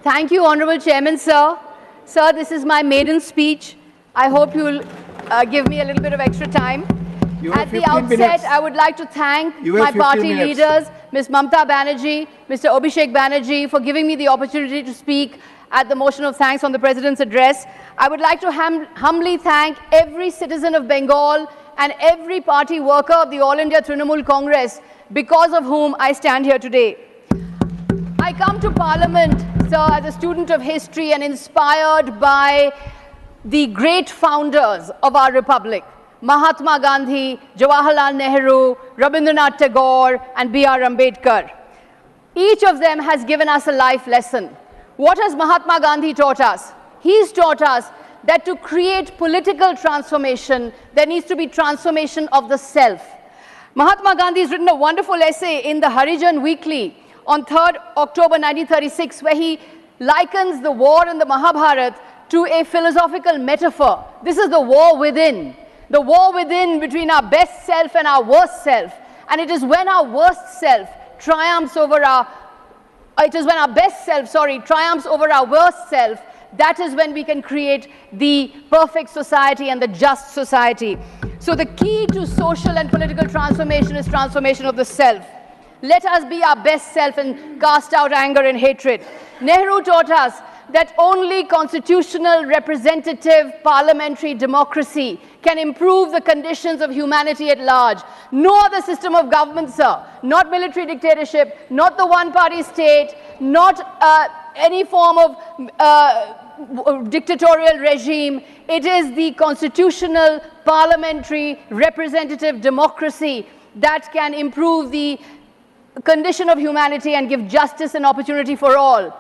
Thank you, Honorable Chairman, sir. Sir, this is my maiden speech. I hope you'll give me a little bit of extra time. At the outset, I would like to thank my party leaders, Ms. Mamta Banerjee, Mr. Abhishek Banerjee, for giving me the opportunity to speak at the motion of thanks on the President's address. I would like to humbly thank every citizen of Bengal and every party worker of the All India Trinamool Congress, because of whom I stand here today. I come to Parliament, sir, as a student of history and inspired by the great founders of our republic, Mahatma Gandhi, Jawaharlal Nehru, Rabindranath Tagore, and B.R. Ambedkar. Each of them has given us a life lesson. What has Mahatma Gandhi taught us? He's taught us that to create political transformation, there needs to be transformation of the self. Mahatma Gandhi has written a wonderful essay in the Harijan Weekly on 3rd October 1936, where he likens the war in the Mahabharata to a philosophical metaphor. This is the war within between our best self and our worst self. And it is when our worst self triumphs over our, triumphs over our worst self, that is when we can create the perfect society and the just society. So the key to social and political transformation is transformation of the self. Let us be our best self and cast out anger and hatred. Nehru taught us that only constitutional, representative, parliamentary democracy can improve the conditions of humanity at large. No other system of government, sir, not military dictatorship, not the one-party state, not any form of dictatorial regime. It is the constitutional, parliamentary, representative democracy that can improve the condition of humanity and give justice and opportunity for all.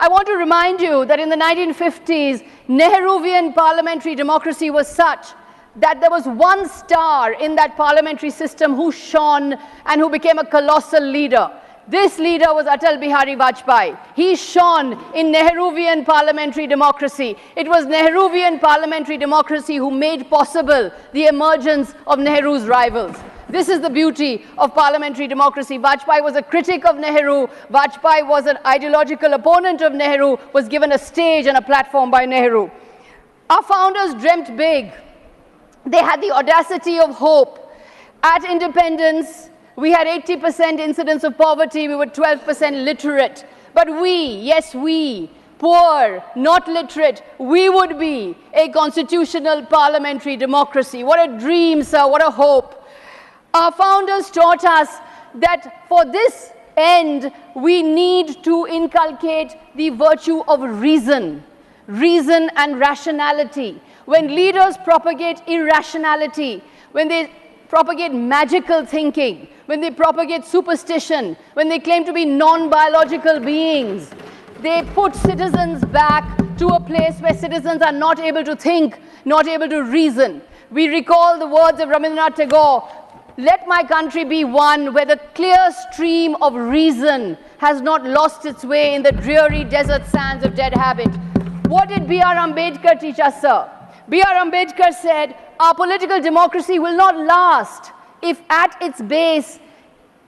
I want to remind you that in the 1950s, Nehruvian parliamentary democracy was such that there was one star in that parliamentary system who shone and who became a colossal leader. This leader was Atal Bihari Vajpayee. He shone in Nehruvian parliamentary democracy. It was Nehruvian parliamentary democracy who made possible the emergence of Nehru's rivals. This is the beauty of parliamentary democracy. Vajpayee was a critic of Nehru. Vajpayee was an ideological opponent of Nehru, was given a stage and a platform by Nehru. Our founders dreamt big. They had the audacity of hope. At independence, we had 80% incidence of poverty. We were 12% literate. But we, yes we, poor, not literate, we would be a constitutional parliamentary democracy. What a dream, sir, what a hope. Our founders taught us that for this end, we need to inculcate the virtue of reason and rationality. When leaders propagate irrationality, when they propagate magical thinking, when they propagate superstition, when they claim to be non-biological beings, they put citizens back to a place where citizens are not able to think, not able to reason. We recall the words of Rabindranath Tagore, "Let my country be one where the clear stream of reason has not lost its way in the dreary desert sands of dead habit." What did B.R. Ambedkar teach us, sir? B.R. Ambedkar said, our political democracy will not last if at its base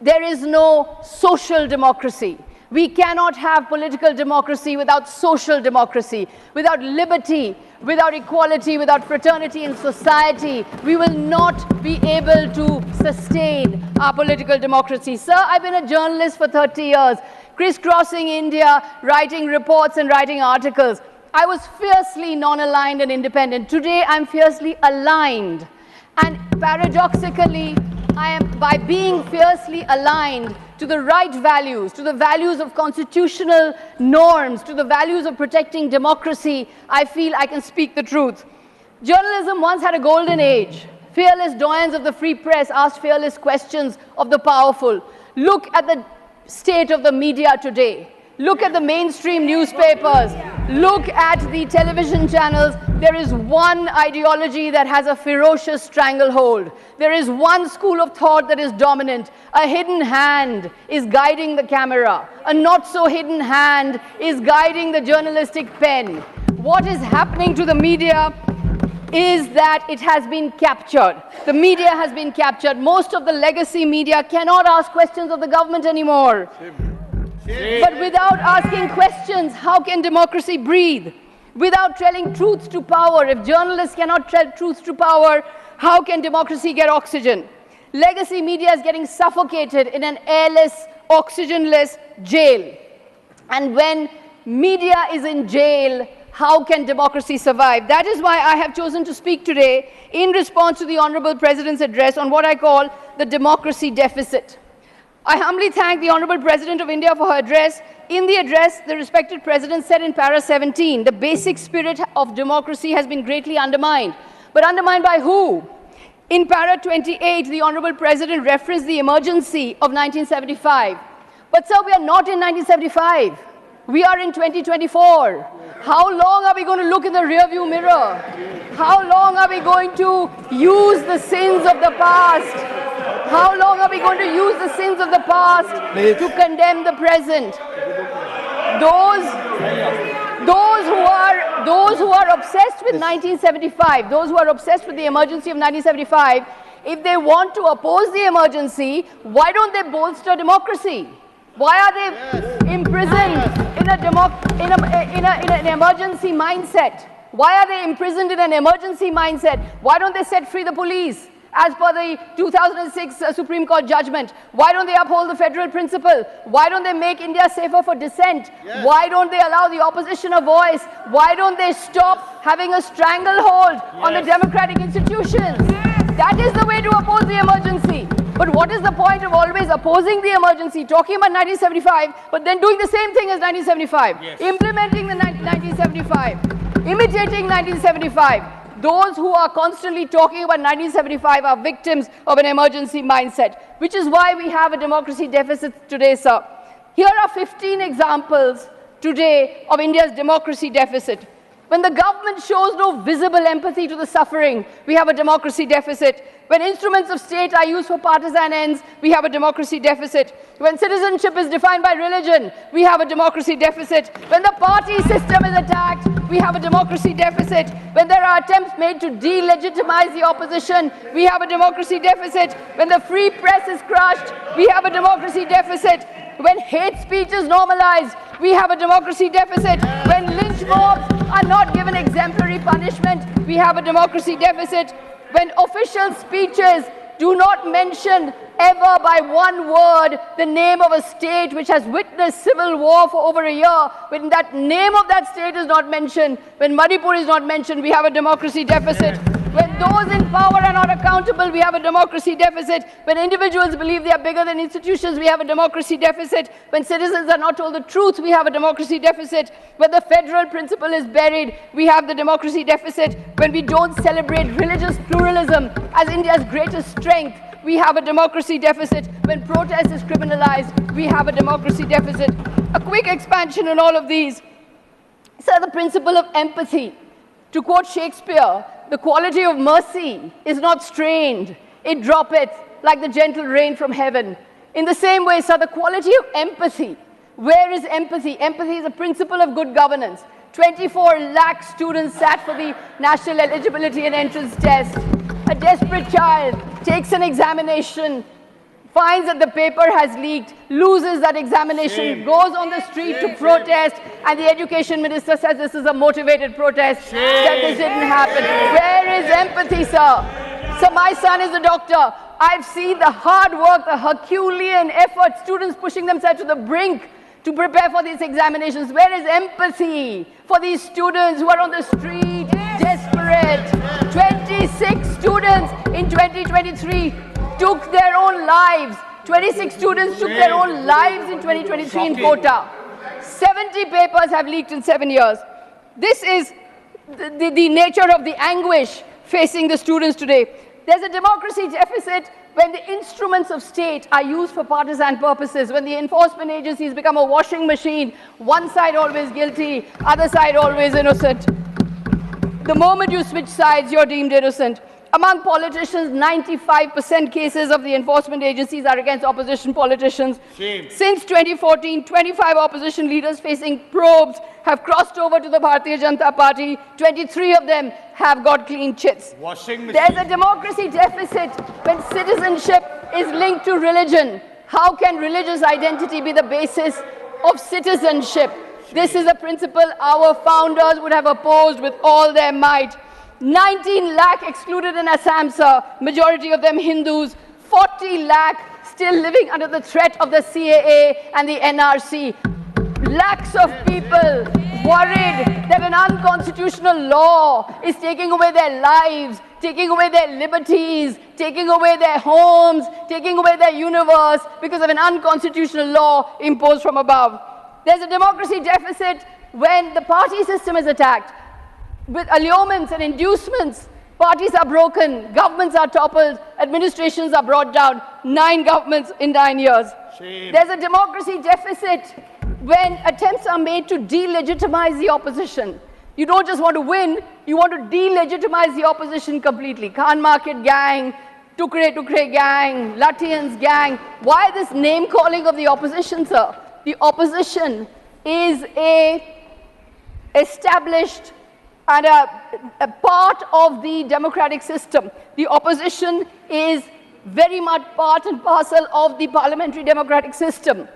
there is no social democracy. We cannot have political democracy without social democracy, without liberty, without equality, without fraternity in society. We will not be able to sustain our political democracy. Sir, I've been a journalist for 30 years, crisscrossing India, writing reports and writing articles. I was fiercely non-aligned and independent. Today, I'm fiercely aligned. And paradoxically, by being fiercely aligned to the right values, to the values of constitutional norms, to the values of protecting democracy, I feel I can speak the truth. Journalism once had a golden age. Fearless doyens of the free press asked fearless questions of the powerful. Look at the state of the media today. Look at the mainstream newspapers. Look at the television channels. There is one ideology that has a ferocious stranglehold. There is one school of thought that is dominant. A hidden hand is guiding the camera. A not so hidden hand is guiding the journalistic pen. What is happening to the media is that it has been captured. The media has been captured. Most of the legacy media cannot ask questions of the government anymore. But without asking questions, how can democracy breathe? Without telling truths to power, if journalists cannot tell truths to power, how can democracy get oxygen? Legacy media is getting suffocated in an airless, oxygenless jail. And when media is in jail, how can democracy survive? That is why I have chosen to speak today in response to the Honorable President's address on what I call the democracy deficit. I humbly thank the Honorable President of India for her address. In the address, the respected President said in para 17, the basic spirit of democracy has been greatly undermined. But undermined by who? In para 28, the Honorable President referenced the emergency of 1975. But sir, we are not in 1975. We are in 2024. How long are we going to look in the rearview mirror? How long are we going to use the sins of the past? How long are we going to use the sins of the past to condemn the present? Those who are obsessed with 1975, those who are obsessed with the emergency of 1975, if they want to oppose the emergency, why don't they bolster democracy? Why are they imprisoned in an emergency mindset? Why are they imprisoned in an emergency mindset? Why don't they set free the police? As per the 2006 Supreme Court judgment, why don't they uphold the federal principle? Why don't they make India safer for dissent? Yes. Why don't they allow the opposition a voice? Why don't they stop having a stranglehold on the democratic institutions? That is the way to oppose the emergency. But what is the point of always opposing the emergency, talking about 1975, but then doing the same thing as 1975, implementing the 1975, imitating 1975? Those who are constantly talking about 1975 are victims of an emergency mindset, which is why we have a democracy deficit today, sir. Here are 15 examples today of India's democracy deficit. When the government shows no visible empathy to the suffering, we have a democracy deficit. When instruments of state are used for partisan ends, we have a democracy deficit. When citizenship is defined by religion, we have a democracy deficit. When the party system is attacked, we have a democracy deficit. When there are attempts made to delegitimize the opposition, we have a democracy deficit. When the free press is crushed, we have a democracy deficit. When hate speech is normalized, we have a democracy deficit. When lynch mobs are not given exemplary punishment, we have a democracy deficit. When official speeches do not mention ever by one word the name of a state which has witnessed civil war for over a year, when that name of that state is not mentioned, when Manipur is not mentioned, we have a democracy deficit. When those in power are not accountable, we have a democracy deficit. When individuals believe they are bigger than institutions, we have a democracy deficit. When citizens are not told the truth, we have a democracy deficit. When the federal principle is buried, we have the democracy deficit. When we don't celebrate religious pluralism as India's greatest strength, we have a democracy deficit. When protest is criminalized, we have a democracy deficit. A quick expansion on all of these. So the principle of empathy. To quote Shakespeare, the quality of mercy is not strained. It droppeth like the gentle rain from heaven. In the same way, sir, the quality of empathy. Where is empathy? Empathy is a principle of good governance. 24 lakh students sat for the National Eligibility and Entrance Test. A desperate child takes an examination, finds that the paper has leaked, loses that examination, goes on the street to protest, and the education minister says this is a motivated protest, that this didn't happen. Where is empathy, sir? So my son is a doctor. I've seen the hard work, the Herculean effort, students pushing themselves to the brink to prepare for these examinations. Where is empathy for these students who are on the street, desperate? 26 students in 2023 took their own lives. 26 students took their own lives in 2023 in Kota. 70 papers have leaked in 7 years. This is the nature of the anguish facing the students today. There's a democracy deficit when the instruments of state are used for partisan purposes, when the enforcement agencies become a washing machine, one side always guilty, other side always innocent. The moment you switch sides, you're deemed innocent. Among politicians, 95% cases of the enforcement agencies are against opposition politicians. Shame. Since 2014, 25 opposition leaders facing probes have crossed over to the Bharatiya Janata Party. 23 of them have got clean chits. There's a democracy deficit when citizenship is linked to religion. How can religious identity be the basis of citizenship. This is a principle our founders would have opposed with all their might. 19 lakh excluded in Assam, sir, majority of them Hindus, 40 lakh still living under the threat of the CAA and the NRC. Lakhs of people worried that an unconstitutional law is taking away their lives, taking away their liberties, taking away their homes, taking away their universe because of an unconstitutional law imposed from above. There's a democracy deficit when the party system is attacked. With allurements and inducements, parties are broken, governments are toppled, administrations are brought down. 9 governments in 9 years. Shame. There's a democracy deficit when attempts are made to delegitimize the opposition. You don't just want to win, you want to delegitimize the opposition completely. Khan Market gang, Tukre Tukre gang, Lathians gang. Why this name calling of the opposition, sir? The opposition is a established and a part of the democratic system. The opposition is very much part and parcel of the parliamentary democratic system.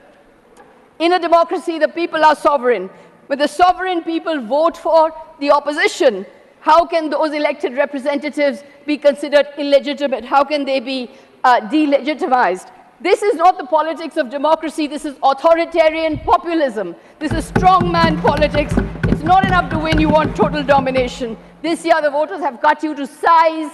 In a democracy, the people are sovereign. When the sovereign people vote for the opposition, how can those elected representatives be considered illegitimate? How can they be delegitimized? This is not the politics of democracy. This is authoritarian populism. This is strongman politics. It's not enough to win. You want total domination. This year, the voters have cut you to size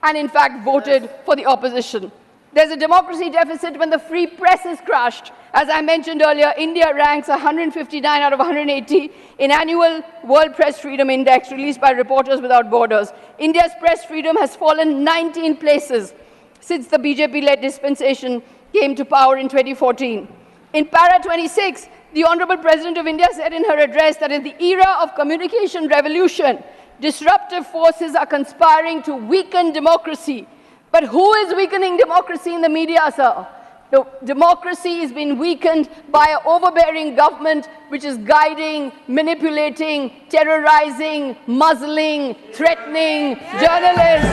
and, in fact, voted for the opposition. There's a democracy deficit when the free press is crushed. As I mentioned earlier, India ranks 159 out of 180 in annual World Press Freedom Index released by Reporters Without Borders. India's press freedom has fallen 19 places since the BJP-led dispensation came to power in 2014. In para 26, the Honorable President of India said in her address that in the era of communication revolution, disruptive forces are conspiring to weaken democracy. But who is weakening democracy in the media, sir? The democracy is being weakened by an overbearing government which is guiding, manipulating, terrorizing, muzzling, threatening journalists.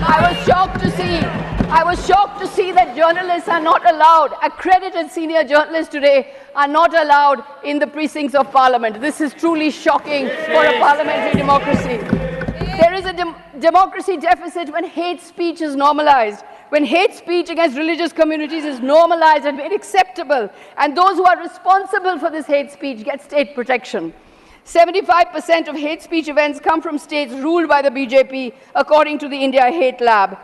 I was shocked to see that journalists are not allowed, accredited senior journalists today are not allowed in the precincts of parliament. This is truly shocking for a parliamentary democracy. There is a democracy deficit when hate speech is normalized, when hate speech against religious communities is normalized and made acceptable, and those who are responsible for this hate speech get state protection. 75% of hate speech events come from states ruled by the BJP, according to the India Hate Lab.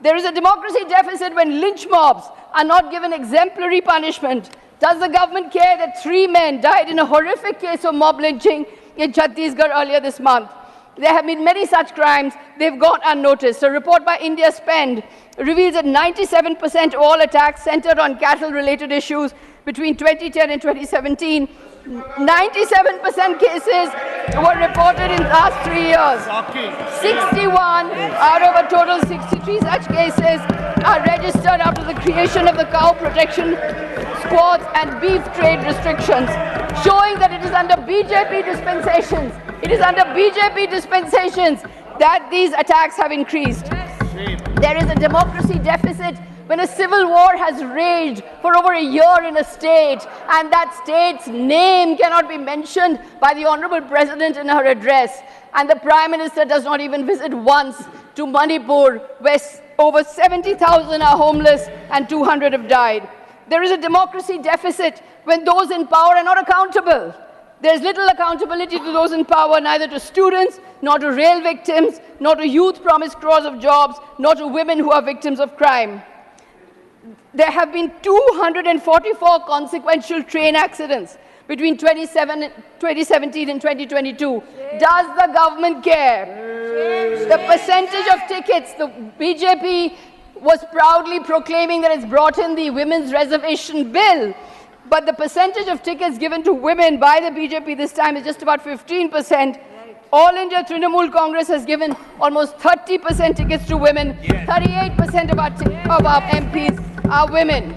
There is a democracy deficit when lynch mobs are not given exemplary punishment. Does the government care that 3 men died in a horrific case of mob lynching in Chhattisgarh earlier this month? There have been many such crimes. They've gone unnoticed. A report by India Spend reveals that 97% of all attacks centered on cattle-related issues between 2010 and 2017. 97% cases were reported in the last 3 years. 61 out of a total 63 such cases are registered after the creation of the cow protection squads and beef trade restrictions, showing that it is under BJP dispensations. It is under BJP dispensations that these attacks have increased. There is a democracy deficit when a civil war has raged for over a year in a state and that state's name cannot be mentioned by the Honorable President in her address, and the Prime Minister does not even visit once to Manipur, where over 70,000 are homeless and 200 have died. There is a democracy deficit when those in power are not accountable. There's little accountability to those in power, neither to students, nor to rail victims, nor to youth promised crores of jobs, nor to women who are victims of crime. There have been 244 consequential train accidents between 2017 and 2022. Does the government care? The percentage of tickets, the BJP was proudly proclaiming that it's brought in the women's reservation bill. But the percentage of tickets given to women by the BJP this time is just about 15%. All India Trinamool Congress has given almost 30% tickets to women. 38% of our MPs are women.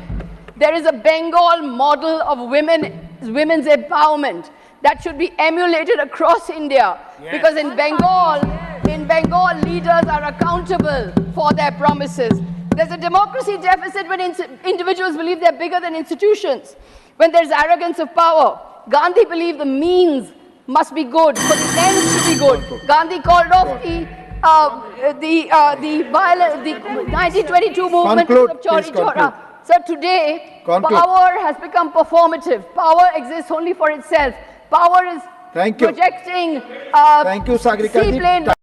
There is a Bengal model of women's empowerment that should be emulated across India. Because in Bengal, leaders are accountable for their promises. There's a democracy deficit when individuals believe they're bigger than institutions. when there's arrogance of power. Gandhi believed the means must be good, for the ends to be good. Gandhi called off the 1922 movement of Chauri Chaura. So today, power has become performative. Power exists only for itself. Power is projecting Thank you, Sagarika ji. seaplane